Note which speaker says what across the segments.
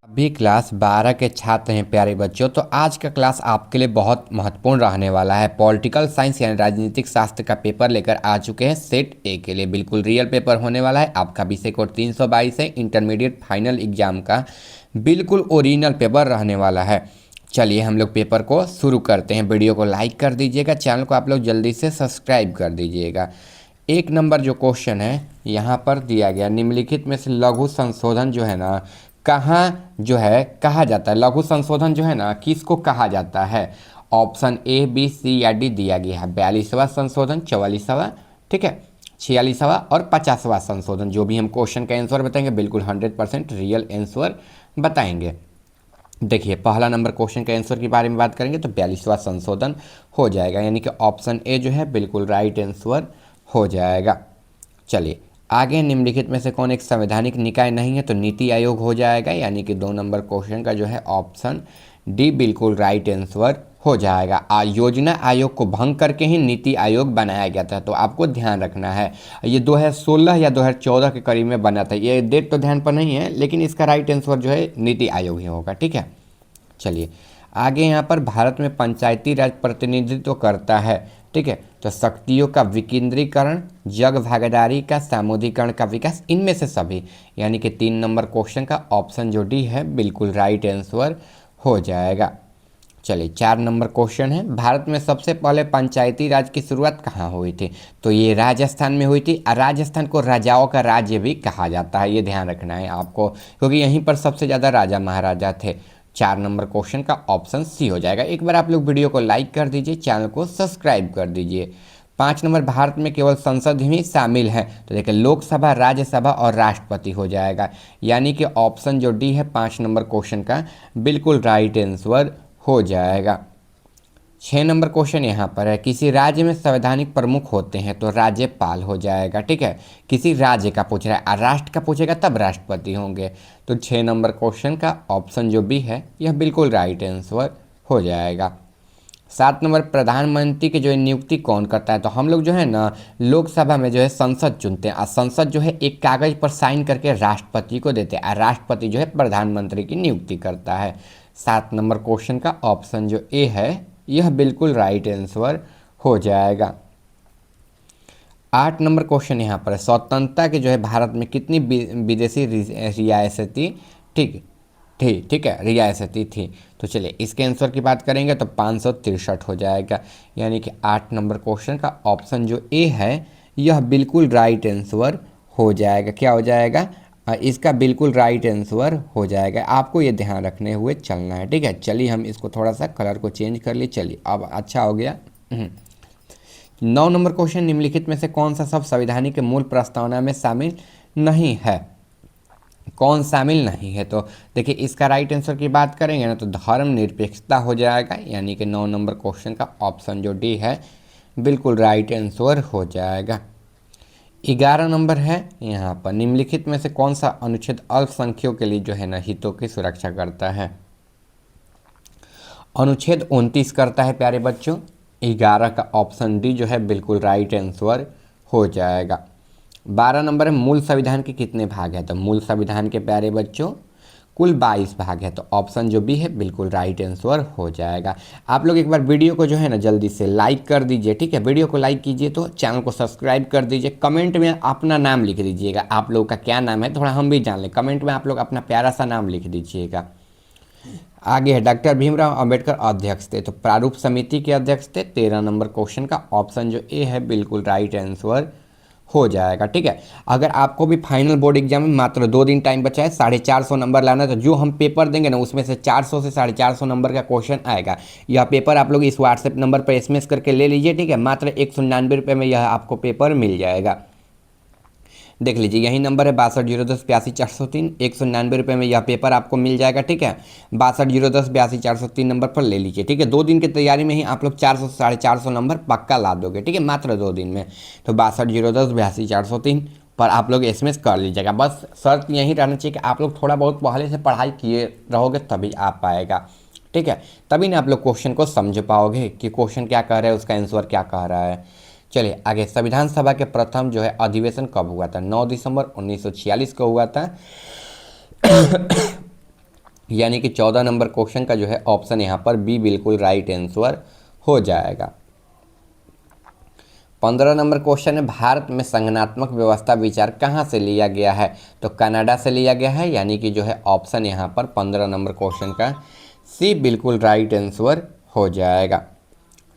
Speaker 1: अभी क्लास 12 के छात्र हैं प्यारे बच्चों। तो आज का क्लास आपके लिए बहुत महत्वपूर्ण रहने वाला है। पॉलिटिकल साइंस यानी राजनीतिक शास्त्र का पेपर लेकर आ चुके हैं सेट ए के लिए। बिल्कुल रियल पेपर होने वाला है। आपका विषय कोड 322 है। इंटरमीडिएट फाइनल एग्जाम का बिल्कुल ओरिजिनल पेपर रहने वाला है। चलिए हम लोग पेपर को शुरू करते हैं। वीडियो को लाइक कर दीजिएगा, चैनल को आप लोग जल्दी से सब्सक्राइब कर दीजिएगा। एक नंबर जो क्वेश्चन है यहाँ पर दिया गया, निम्नलिखित में से लघु संशोधन जो है ना कहाँ जो है कहा जाता है। लघु संशोधन जो है ना किसको कहा जाता है? ऑप्शन ए, बी, सी या डी दिया गया है। 42वां संशोधन, 44वां, ठीक है, 46वां और 50वां संशोधन। जो भी हम क्वेश्चन का आंसर बताएंगे बिल्कुल 100% रियल आंसर बताएंगे। देखिए पहला नंबर क्वेश्चन के आंसर के बारे में बात करेंगे तो 42वां संशोधन हो जाएगा, यानी कि ऑप्शन ए जो है बिल्कुल राइट आंसर हो जाएगा। चलिए आगे, निम्नलिखित में से कौन एक संवैधानिक निकाय नहीं है? तो नीति आयोग हो जाएगा, यानी कि 2 नंबर क्वेश्चन का जो है ऑप्शन डी बिल्कुल राइट आंसर हो जाएगा। योजना आयोग को भंग करके ही नीति आयोग बनाया गया था, तो आपको ध्यान रखना है। ये 2016 या 2014 के करीब में बना था। ये डेट तो ध्यान पर नहीं है, लेकिन इसका राइट आंसर जो है नीति आयोग ही होगा, ठीक है। चलिए आगे, यहाँ पर भारत में पंचायती राज प्रतिनिधित्व करता है, ठीक है। तो शक्तियों का विकेंद्रीकरण, जग भागीदारी का, सामुदायिकरण का विकास, इनमें से सभी, यानी कि 3 नंबर क्वेश्चन का ऑप्शन जो डी है बिल्कुल राइट आंसर हो जाएगा। चलिए 4 नंबर क्वेश्चन है, भारत में सबसे पहले पंचायती राज की शुरुआत कहाँ हुई थी? तो ये राजस्थान में हुई थी। और राजस्थान को राजाओं का राज्य भी कहा जाता है, ये ध्यान रखना है आपको, क्योंकि यहीं पर सबसे ज़्यादा राजा महाराजा थे। 4 नंबर क्वेश्चन का ऑप्शन सी हो जाएगा। एक बार आप लोग वीडियो को लाइक कर दीजिए, चैनल को सब्सक्राइब कर दीजिए। 5 नंबर, भारत में केवल संसद ही शामिल है। तो देखिए लोकसभा, राज्यसभा और राष्ट्रपति हो जाएगा, यानी कि ऑप्शन जो डी है 5 नंबर क्वेश्चन का बिल्कुल राइट आंसर हो जाएगा। 6 नंबर क्वेश्चन यहाँ पर है, किसी राज्य में संवैधानिक प्रमुख होते हैं? तो राज्यपाल हो जाएगा, ठीक है। किसी राज्य का पूछ रहा है, और राष्ट्र का पूछेगा तब राष्ट्रपति होंगे। तो 6 नंबर क्वेश्चन का ऑप्शन जो बी है यह बिल्कुल राइट आंसर हो जाएगा। 7 नंबर, प्रधानमंत्री की जो है नियुक्ति कौन करता है? तो हम लोग जो है ना लोकसभा में जो है संसद चुनते हैं, और संसद जो है एक कागज़ पर साइन करके राष्ट्रपति को देते हैं, और राष्ट्रपति जो है प्रधानमंत्री की नियुक्ति करता है। 7 नंबर क्वेश्चन का ऑप्शन जो ए है यह बिल्कुल राइट आंसर हो जाएगा। 8 नंबर क्वेश्चन यहाँ पर है, स्वतंत्रता के जो है भारत में कितनी विदेशी रियासती ठीक है रियासती थी? तो चलिए इसके आंसर की बात करेंगे तो 563 हो जाएगा, यानी कि 8 नंबर क्वेश्चन का ऑप्शन जो ए है यह बिल्कुल राइट आंसर हो जाएगा। क्या हो जाएगा? इसका बिल्कुल राइट आंसर हो जाएगा। आपको ये ध्यान रखने हुए चलना है, ठीक है। चलिए हम इसको थोड़ा सा कलर को चेंज कर लिए। चलिए अब अच्छा हो गया। 9 नंबर क्वेश्चन, निम्नलिखित में से कौन सा शब्द संविधान के मूल प्रस्तावना में शामिल नहीं है? कौन शामिल नहीं है? तो देखिए इसका राइट आंसर की बात करेंगे ना तो धर्मनिरपेक्षता हो जाएगा, यानी कि 9 नंबर क्वेश्चन का ऑप्शन जो डी है बिल्कुल राइट आंसर हो जाएगा। 11 नंबर है यहाँ पर, निम्नलिखित में से कौन सा अनुच्छेद अल्पसंख्यकों के लिए जो है ना हितों की सुरक्षा करता है? अनुच्छेद 29 करता है प्यारे बच्चों। 11 का ऑप्शन डी जो है बिल्कुल राइट आंसर हो जाएगा। 12 नंबर है, मूल संविधान के कितने भाग हैं? तो मूल संविधान के प्यारे बच्चों कुल 22 भाग है, तो ऑप्शन जो बी है बिल्कुल राइट आंसर हो जाएगा। आप लोग एक बार वीडियो को जो है ना जल्दी से लाइक कर दीजिए, ठीक है। वीडियो को लाइक कीजिए तो चैनल को सब्सक्राइब कर दीजिए। कमेंट में अपना नाम लिख दीजिएगा, आप लोग का क्या नाम है थोड़ा हम भी जान लें। कमेंट में आप लोग अपना प्यारा सा नाम लिख दीजिएगा। आगे है, डॉक्टर भीमराव अंबेडकर अध्यक्ष थे, तो प्रारूप समिति के अध्यक्ष थे। 13 नंबर क्वेश्चन का ऑप्शन जो ए है बिल्कुल राइट आंसर हो जाएगा, ठीक है। अगर आपको भी फाइनल बोर्ड एग्जाम में मात्र 2 दिन टाइम बचा है, 450 नंबर लाना है, तो जो हम पेपर देंगे ना उसमें से 400 से 450 नंबर का क्वेश्चन आएगा। यह पेपर आप लोग इस व्हाट्सएप नंबर पर एसएमएस करके ले लीजिए, ठीक है। मात्र 199 रुपये में यह आपको पेपर मिल जाएगा। देख लीजिए यही नंबर है 6201082403। 199 रुपये में यह पेपर आपको मिल जाएगा, ठीक है। 6201082403 नंबर पर ले लीजिए, ठीक है। 2 दिन की तैयारी में ही आप लोग 400 से 450 नंबर पक्का ला दोगे, ठीक है, मात्र 2 दिन में। तो 6201082403 पर आप लोग एसएमएस कर लीजिएगा। बस शर्त यही रहना चाहिए कि आप लोग थोड़ा बहुत पहले से पढ़ाई किए रहोगे तभी आ पाएगा, ठीक है। तभी ना आप लोग क्वेश्चन को समझ पाओगे कि क्वेश्चन क्या कह रहा है, उसका आंसर क्या कह रहा है। चलिए आगे, संविधान सभा के प्रथम जो है अधिवेशन कब हुआ था? 9 दिसंबर 1946 को हुआ था। यानी कि 14 नंबर क्वेश्चन का जो है ऑप्शन यहाँ पर बी बिल्कुल राइट आंसर हो जाएगा। 15 नंबर क्वेश्चन है, भारत में संगठनात्मक व्यवस्था विचार कहाँ से लिया गया है? तो कनाडा से लिया गया है, यानी कि जो है ऑप्शन यहाँ पर 15 नंबर क्वेश्चन का सी बिल्कुल राइट आंसर हो जाएगा।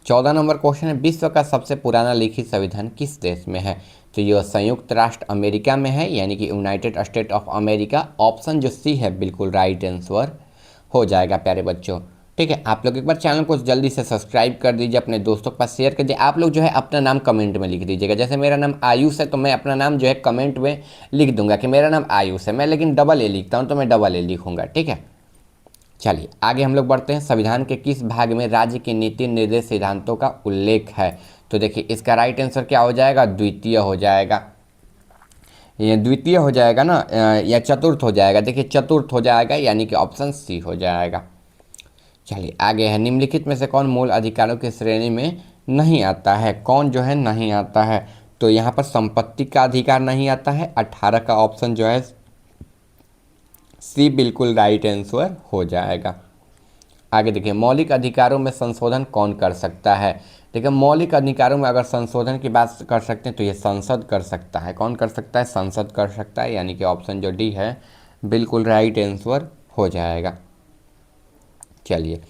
Speaker 1: 14 नंबर क्वेश्चन है, विश्व का सबसे पुराना लिखित संविधान किस देश में है? तो यह संयुक्त राष्ट्र अमेरिका में है, यानी कि United state of America. Option जो सी है बिल्कुल राइट आंसर हो जाएगा प्यारे बच्चों। ठीक है, आप लोग एक बार चैनल को जल्दी से सब्सक्राइब कर दीजिए, अपने दोस्तों के पास शेयर कर दीजिए। आप लोग जो है अपना नाम कमेंट में लिख दीजिएगा। जैसे मेरा नाम आयुष है तो मैं अपना नाम जो है कमेंट में लिख दूंगा कि मेरा नाम आयुष है। मैं लेकिन डबल ए लिखता हूँ तो मैं डबल ए लिखूंगा। ठीक है, चलिए आगे हम लोग बढ़ते हैं। संविधान के किस भाग में राज्य की नीति निर्देश सिद्धांतों का उल्लेख है? तो देखिए इसका राइट आंसर क्या हो जाएगा? द्वितीय हो जाएगा। ये द्वितीय हो जाएगा ना, या चतुर्थ हो जाएगा? देखिए चतुर्थ हो जाएगा, यानी कि ऑप्शन सी हो जाएगा। चलिए आगे है, निम्नलिखित में से कौन मूल अधिकारों की श्रेणी में नहीं आता है? कौन जो है नहीं आता है? तो यहाँ पर संपत्ति का अधिकार नहीं आता है। 18 का ऑप्शन जो है सी बिल्कुल राइट आंसर हो जाएगा। आगे देखिए, मौलिक अधिकारों में संशोधन कौन कर सकता है? देखिए मौलिक अधिकारों में अगर संशोधन की बात कर सकते हैं तो ये संसद कर सकता है। कौन कर सकता है? संसद कर सकता है, यानी कि ऑप्शन जो डी है बिल्कुल राइट आंसर हो जाएगा। चलिए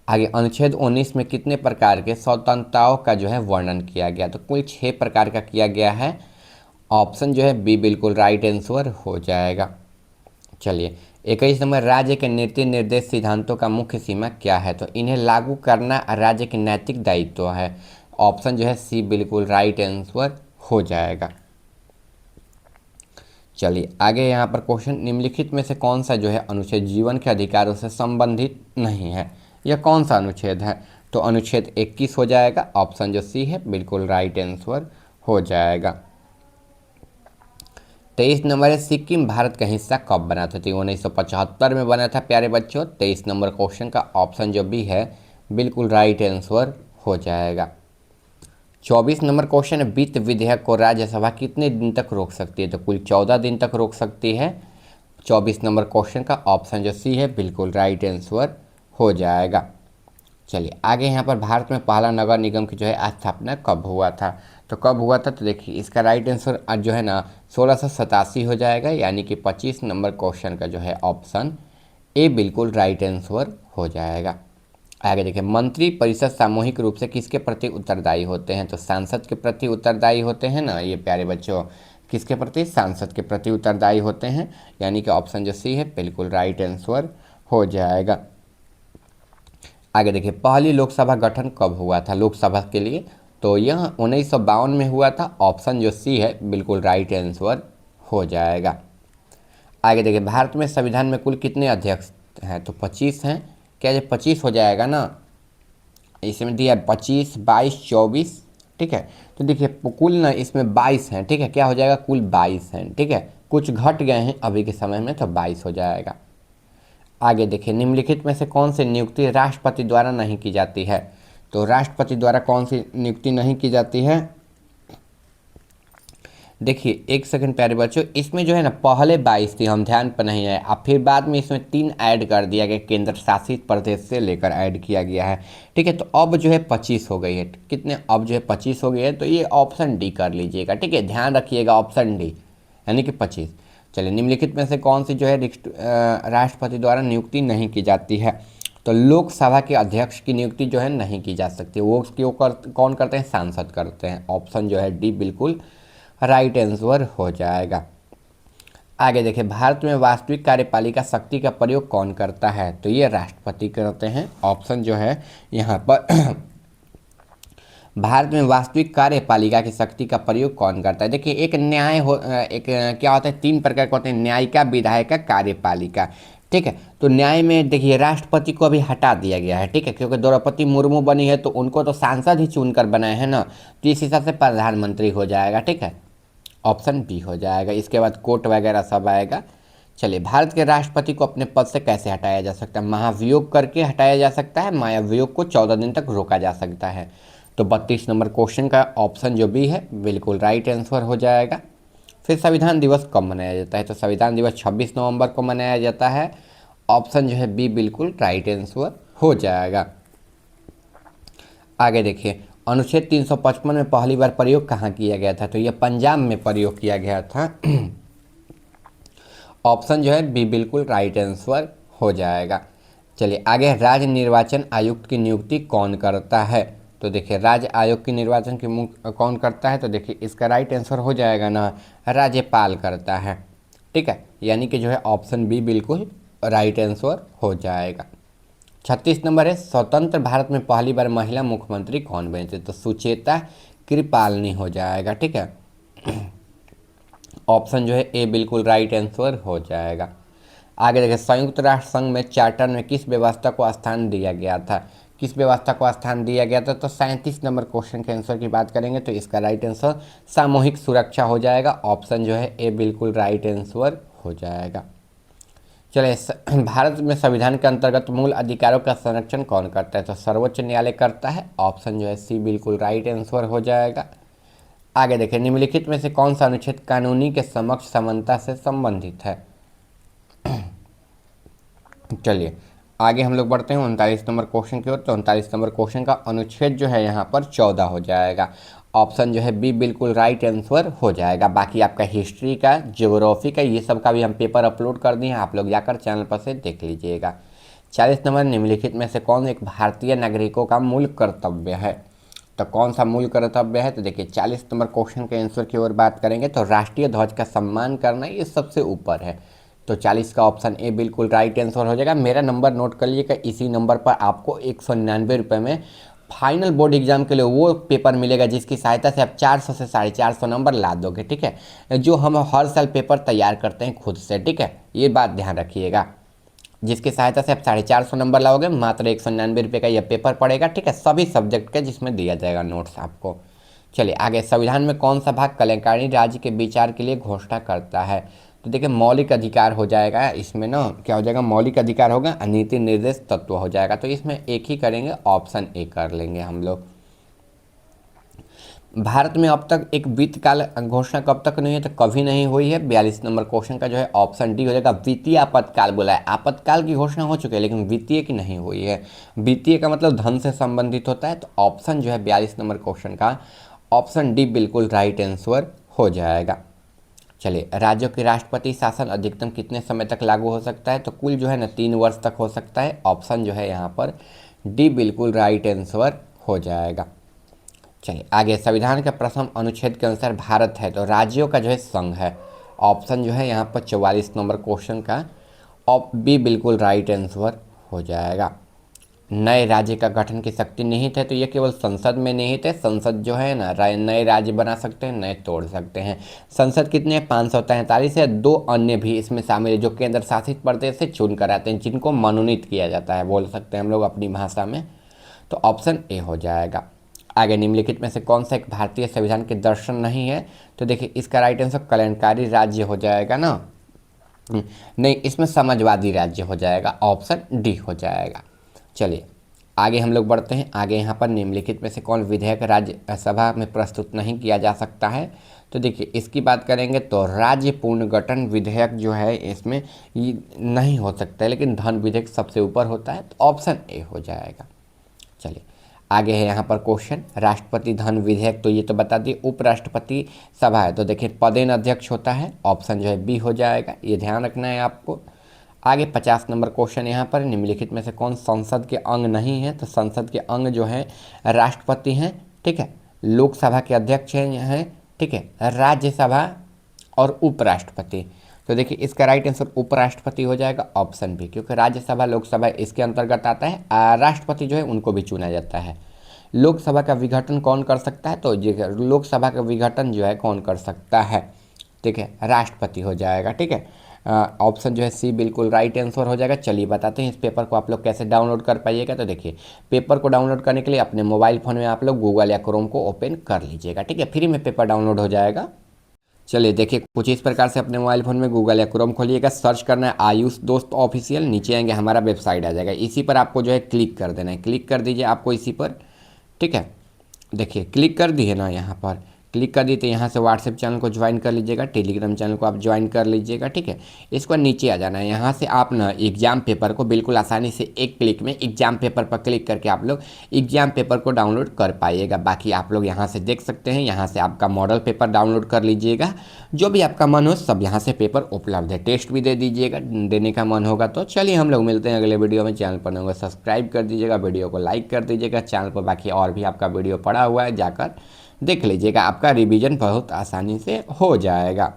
Speaker 1: आगे, अनुच्छेद 19 में कितने प्रकार के स्वतंत्रताओं का जो है वर्णन किया गया? तो कुल 6 प्रकार का किया गया है। ऑप्शन जो है बी बिल्कुल राइट आंसर हो जाएगा। चलिए 21 नंबर, राज्य के नीति निर्देश सिद्धांतों का मुख्य सीमा क्या है? तो इन्हें लागू करना राज्य की नैतिक दायित्व है। ऑप्शन जो है सी बिल्कुल राइट आंसर हो जाएगा। चलिए आगे यहाँ पर क्वेश्चन, निम्नलिखित में से कौन सा जो है अनुच्छेद जीवन के अधिकारों से संबंधित नहीं है? यह कौन सा अनुच्छेद है? तो अनुच्छेद 21 हो जाएगा। ऑप्शन जो सी है बिल्कुल राइट आंसर हो जाएगा। 23 नंबर है, सिक्किम भारत का हिस्सा कब बना था? तो 1975 में बना था प्यारे बच्चों। 23 नंबर क्वेश्चन का ऑप्शन जो बी है बिल्कुल राइट आंसर हो जाएगा। 24 नंबर क्वेश्चन है, वित्त विधेयक को राज्यसभा कितने दिन तक रोक सकती है? तो कुल 14 दिन तक रोक सकती है। 24 नंबर क्वेश्चन का ऑप्शन जो सी है बिल्कुल राइट आंसर हो जाएगा। चलिए आगे यहाँ पर, भारत में पहला नगर निगम की जो है स्थापना कब हुआ था? तो कब हुआ था? तो देखिए इसका राइट आंसर जो है ना 1687 हो जाएगा, यानी कि 25 नंबर क्वेश्चन का जो है ऑप्शन ए बिल्कुल राइट आंसर हो जाएगा। आगे देखिए, मंत्री परिषद सामूहिक रूप से किसके प्रति उत्तरदायी होते हैं? तो सांसद के प्रति उत्तरदायी होते हैं ना ये प्यारे बच्चों। किसके प्रति? सांसद के प्रति उत्तरदायी होते हैं, यानी कि ऑप्शन जो सी है बिल्कुल राइट आंसर हो जाएगा। आगे देखिए, पहली लोकसभा गठन कब हुआ था लोकसभा के लिए? तो यह 1952 में हुआ था। ऑप्शन जो सी है बिल्कुल राइट आंसर हो जाएगा। आगे देखिए, भारत में संविधान में कुल कितने अध्यक्ष हैं? तो 25 हैं। क्या ये 25 हो जाएगा ना? इसमें दिया 25, 22, 24। ठीक है, तो देखिए कुल ना इसमें 22 हैं। ठीक है, क्या हो जाएगा? कुल 22 हैं। ठीक है, कुछ घट गए हैं अभी के समय में, तो 22 हो जाएगा। आगे देखिए, निम्नलिखित में से कौन सी नियुक्ति राष्ट्रपति द्वारा नहीं की जाती है? तो राष्ट्रपति द्वारा कौन सी नियुक्ति नहीं की जाती है? देखिए एक सेकंड प्यारे बच्चों, इसमें जो है ना पहले 22 थी, हम ध्यान पर नहीं आए। अब फिर बाद में इसमें 3 ऐड कर दिया गया, केंद्र शासित प्रदेश से लेकर ऐड किया गया है। ठीक है, तो अब जो है 25 हो गई है। कितने? अब जो है 25 हो गई है, तो ये ऑप्शन डी कर लीजिएगा। ठीक है, ध्यान रखिएगा ऑप्शन डी, यानी कि 25। चलिए, निम्नलिखित में से कौन सी जो है राष्ट्रपति द्वारा नियुक्ति नहीं की जाती है? तो लोकसभा के अध्यक्ष की नियुक्ति जो है नहीं की जा सकती, वो क्यों कौन करते हैं? सांसद करते हैं। ऑप्शन जो है डी बिल्कुल राइट आंसर हो जाएगा। आगे देखिए, भारत में वास्तविक कार्यपालिका शक्ति का प्रयोग कौन करता है? तो ये राष्ट्रपति करते हैं। ऑप्शन जो है यहाँ पर भारत में वास्तविक कार्यपालिका की शक्ति का प्रयोग कौन करता है? देखिए एक न्याय हो, एक क्या होता है, 3 प्रकार के होते हैं, न्यायिका, विधायिका, कार्यपालिका। ठीक है, तो न्याय में देखिए राष्ट्रपति को अभी हटा दिया गया है। ठीक है, क्योंकि द्रौपदी मुर्मू बनी है तो उनको तो सांसद ही चुनकर बनाए हैं ना, तो इस हिसाब से प्रधानमंत्री हो जाएगा। ठीक है, ऑप्शन बी हो जाएगा। इसके बाद कोर्ट वगैरह सब आएगा। चलिए, भारत के राष्ट्रपति को अपने पद से कैसे हटाया जा सकता है? महाभियोग करके हटाया जा सकता है। महाभियोग को 14 दिन तक रोका जा सकता है। तो 32 नंबर क्वेश्चन का ऑप्शन जो बी है बिल्कुल राइट आंसर हो जाएगा। फिर संविधान दिवस कब मनाया जाता है? तो संविधान दिवस 26 नवंबर को मनाया जाता है। ऑप्शन जो है बी बिल्कुल राइट आंसर हो जाएगा। आगे देखिए, अनुच्छेद 355 में पहली बार प्रयोग कहाँ किया गया था? तो यह पंजाब में प्रयोग किया गया था। ऑप्शन जो है बी बिल्कुल राइट आंसर हो जाएगा। चलिए आगे, राज्य निर्वाचन आयुक्त की नियुक्ति कौन करता है? तो देखिए, राज्य आयोग की निर्वाचन की कौन करता है? तो देखिए इसका राइट आंसर हो जाएगा ना, राज्यपाल करता है। ठीक है, यानी कि जो है ऑप्शन बी बिल्कुल राइट आंसर हो जाएगा। 36 नंबर है, स्वतंत्र भारत में पहली बार महिला मुख्यमंत्री कौन बनी थी? तो सुचेता कृपालनी हो जाएगा। ठीक है, ऑप्शन जो है ए बिल्कुल राइट आंसर हो जाएगा। आगे देखिए, संयुक्त राष्ट्र संघ में चार्टर में किस व्यवस्था को स्थान दिया गया था? किस व्यवस्था को स्थान दिया गया था? तो 37 नंबर क्वेश्चन के आंसर की बात करेंगे तो इसका राइट आंसर सामूहिक सुरक्षा हो जाएगा। ऑप्शन जो है ए बिल्कुल राइट आंसर हो जाएगा। चलिए, भारत में संविधान के अंतर्गत मूल अधिकारों का संरक्षण कौन करता है? तो सर्वोच्च न्यायालय करता है। ऑप्शन जो है सी बिल्कुल राइट आंसर हो जाएगा। आगे देखिए, निम्नलिखित में से कौन सा अनुच्छेद कानूनी के समक्ष समानता से संबंधित है? चलिए आगे हम लोग बढ़ते हैं 39 नंबर क्वेश्चन की ओर। तो 39 नंबर क्वेश्चन का अनुच्छेद जो है यहाँ पर 14 हो जाएगा। ऑप्शन जो है बी बिल्कुल राइट आंसर हो जाएगा। बाकी आपका हिस्ट्री का, ज्योग्राफी का, ये सब का भी हम पेपर अपलोड कर दिए हैं, आप लोग जाकर चैनल पर से देख लीजिएगा। 40 नंबर, निम्नलिखित में से कौन एक भारतीय नागरिकों का मूल कर्तव्य है? तो कौन सा मूल कर्तव्य है? तो देखिए 40 नंबर क्वेश्चन के आंसर की ओर बात करेंगे तो राष्ट्रीय ध्वज का सम्मान करना ये सबसे ऊपर है। तो 40 का ऑप्शन ए बिल्कुल राइट आंसर हो जाएगा। मेरा नंबर नोट कर लीजिएगा, इसी नंबर पर आपको 199 रुपये में फाइनल बोर्ड एग्जाम के लिए वो पेपर मिलेगा जिसकी सहायता से आप 400 से 450 नंबर ला दोगे। ठीक है, जो हम हर साल पेपर तैयार करते हैं खुद से। ठीक है, ये बात ध्यान रखिएगा, जिसकी सहायता से आप 450 नंबर लाओगे, मात्र 199 रुपये का यह पेपर पड़ेगा। ठीक है, सभी सब्जेक्ट का जिसमें दिया जाएगा नोट्स आपको। चलिए आगे, संविधान में कौन सा भाग कल्याणकारी राज्य के विचार के लिए घोषणा करता है? तो देखिए मौलिक अधिकार हो जाएगा इसमें ना, क्या हो जाएगा, मौलिक अधिकार होगा, नीति निर्देश तत्व हो जाएगा। तो इसमें एक ही करेंगे, ऑप्शन ए कर लेंगे हम लोग। भारत में अब तक एक वित्त काल घोषणा कब तक नहीं है? तो कभी नहीं हुई है। 42 नंबर क्वेश्चन का जो है ऑप्शन डी हो जाएगा। वित्तीय आपातकाल बोला है, आपातकाल की घोषणा हो चुकी है लेकिन वित्तीय की नहीं हुई है। वित्तीय का मतलब धन से संबंधित होता है। तो ऑप्शन जो है 42 नंबर क्वेश्चन का ऑप्शन डी बिल्कुल राइट आंसर हो जाएगा। चलिए, राज्यों के राष्ट्रपति शासन अधिकतम कितने समय तक लागू हो सकता है? तो कुल जो है ना 3 वर्ष तक हो सकता है। ऑप्शन जो है यहाँ पर डी बिल्कुल राइट आंसर हो जाएगा। चलिए आगे, संविधान के प्रथम अनुच्छेद के अनुसार भारत है तो राज्यों का जो है संघ है। ऑप्शन जो है यहाँ पर 44 नंबर क्वेश्चन का बी बिल्कुल राइट आंसर हो जाएगा। नए राज्य का गठन की शक्ति निहित है तो ये केवल संसद में निहित है। संसद जो है ना नए राज्य बना सकते हैं, नए तोड़ सकते हैं। संसद कितने हैं? 543 है। 2 अन्य भी इसमें शामिल है जो केंद्र शासित प्रदेश से चुन कर आते हैं, जिनको मनोनीत किया जाता है, बोल सकते हैं हम लोग अपनी भाषा में। तो ऑप्शन ए हो जाएगा। आगे, निम्नलिखित में से कौन सा एक भारतीय संविधान के दर्शन नहीं है? तो देखिए इसका राइट आंसर कल्याणकारी राज्य हो जाएगा ना, नहीं, इसमें समाजवादी राज्य हो जाएगा। ऑप्शन डी हो जाएगा। चलिए आगे हम लोग बढ़ते हैं। आगे यहाँ पर निम्नलिखित में से कौन विधेयक राज्यसभा में प्रस्तुत नहीं किया जा सकता है? तो देखिए इसकी बात करेंगे तो राज्य पुनर्गठन विधेयक जो है इसमें ये नहीं हो सकता है, लेकिन धन विधेयक सबसे ऊपर होता है। तो ऑप्शन ए हो जाएगा। चलिए आगे है यहाँ पर क्वेश्चन, राष्ट्रपति धन विधेयक तो ये तो बता दिए। उपराष्ट्रपति सभा है तो देखिए पदेन अध्यक्ष होता है। ऑप्शन जो है बी हो जाएगा, ये ध्यान रखना है आपको। आगे 50 नंबर क्वेश्चन यहाँ पर, निम्नलिखित में से कौन संसद के अंग नहीं है? तो संसद के अंग जो है राष्ट्रपति हैं। ठीक है, लोकसभा के अध्यक्ष हैं। ठीक है, राज्यसभा और उपराष्ट्रपति। तो देखिए इसका राइट आंसर उपराष्ट्रपति हो जाएगा। ऑप्शन बी, क्योंकि राज्यसभा लोकसभा इसके अंतर्गत आता है। राष्ट्रपति जो है उनको भी चुना जाता है। लोकसभा का विघटन कौन कर सकता है? तो ये लोकसभा का विघटन जो है कौन कर सकता है? ठीक है, राष्ट्रपति हो जाएगा। ठीक है, ऑप्शन जो है सी बिल्कुल राइट आंसर हो जाएगा। चलिए बताते हैं इस पेपर को आप लोग कैसे डाउनलोड कर पाइएगा। तो देखिए पेपर को डाउनलोड करने के लिए अपने मोबाइल फ़ोन में आप लोग गूगल या क्रोम को ओपन कर लीजिएगा। ठीक है, फ्री में पेपर डाउनलोड हो जाएगा। चलिए देखिए कुछ इस प्रकार से अपने मोबाइल फ़ोन में गूगल या क्रोम खोलिएगा, सर्च करना है आयुष दोस्त ऑफिशियल, नीचे आएंगे हमारा वेबसाइट आ जाएगा, इसी पर आपको जो है क्लिक कर देना है। क्लिक कर दीजिए आपको इसी पर। ठीक है, देखिए क्लिक कर दिए ना यहाँ पर। क्लिक कर दी तो यहाँ से व्हाट्सएप चैनल को ज्वाइन कर लीजिएगा, टेलीग्राम चैनल को आप ज्वाइन कर लीजिएगा, ठीक है। इसको नीचे आ जाना है, यहाँ से आप ना एग्जाम पेपर को बिल्कुल आसानी से एक क्लिक में एग्जाम पेपर पर क्लिक करके आप लोग एग्जाम पेपर को डाउनलोड कर पाइएगा। बाकी आप लोग यहाँ से देख सकते हैं, यहाँ से आपका मॉडल पेपर डाउनलोड कर लीजिएगा, जो भी आपका मन हो सब यहाँ से पेपर उपलब्ध है। टेस्ट भी दे दीजिएगा, देने का मन होगा तो। चलिए हम लोग मिलते हैं अगले वीडियो में। चैनल पर नए होगा सब्सक्राइब कर दीजिएगा, वीडियो को लाइक कर दीजिएगा। चैनल पर बाकी और भी आपका वीडियो पड़ा हुआ है, जाकर देख लीजिएगा, आपका रिवीजन बहुत आसानी से हो जाएगा।